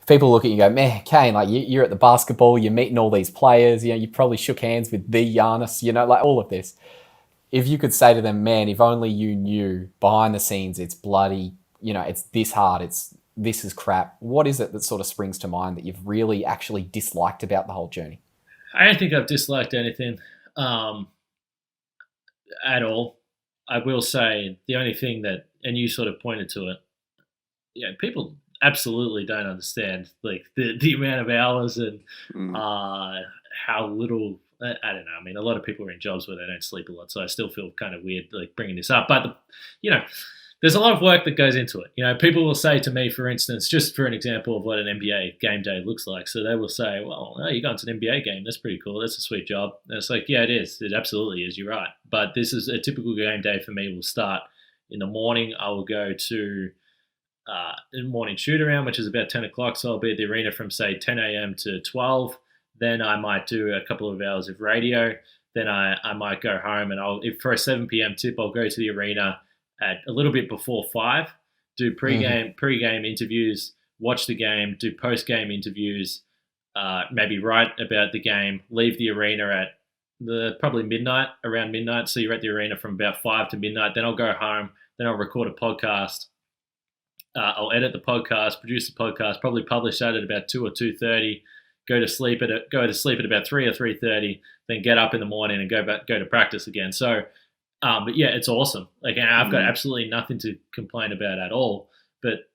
people look at you and go, man, Kane, like you're at the basketball, you're meeting all these players, you probably shook hands with the Giannis, like all of this. If you could say to them, man, if only you knew behind the scenes, it's bloody, it's this hard, this is crap. What is it that sort of springs to mind that you've really actually disliked about the whole journey? I don't think I've disliked anything at all. I will say the only thing that, and you sort of pointed to it, people absolutely don't understand like the amount of hours and how little. I don't know. I mean, a lot of people are in jobs where they don't sleep a lot, so I still feel kind of weird like bringing this up. But there's a lot of work that goes into it. People will say to me, for instance, just for an example of what an NBA game day looks like. So they will say, "Well, you're going to an NBA game. That's pretty cool. That's a sweet job." And it's like, yeah, it is. It absolutely is. You're right. But this is a typical game day for me. Will start in the morning. I will go to morning shoot around, which is about 10 o'clock. So I'll be at the arena from say 10 a.m. to 12. Then I might do a couple of hours of radio. Then I might go home and if for a 7 p.m. tip, I'll go to the arena at a little bit before 5, do pre-game interviews, watch the game, do post-game interviews, maybe write about the game, leave the arena at probably around midnight. So you're at the arena from about 5 to midnight. Then I'll go home. Then I'll record a podcast. I'll edit the podcast, produce the podcast, probably publish that at about 2 or 2:30. Go to sleep at about 3 or 3:30. Then get up in the morning and go to practice again. So, but yeah, it's awesome. Like I've got absolutely nothing to complain about at all. But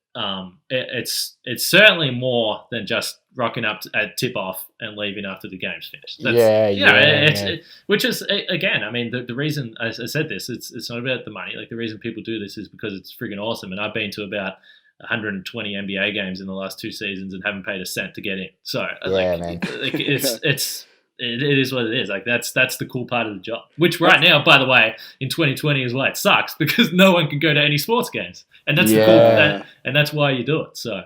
it's certainly more than just rocking up at tip off and leaving after the game's finished. Which is again, I mean, the reason I said this, it's not about the money. Like the reason people do this is because it's friggin' awesome. And I've been to about 120 NBA games in the last 2 seasons and haven't paid a cent to get in. So man. It is what it is. Like that's the cool part of the job. Which right now, by the way, in 2020 is why it sucks because no one can go to any sports games, and that's the cool, and that's why you do it. So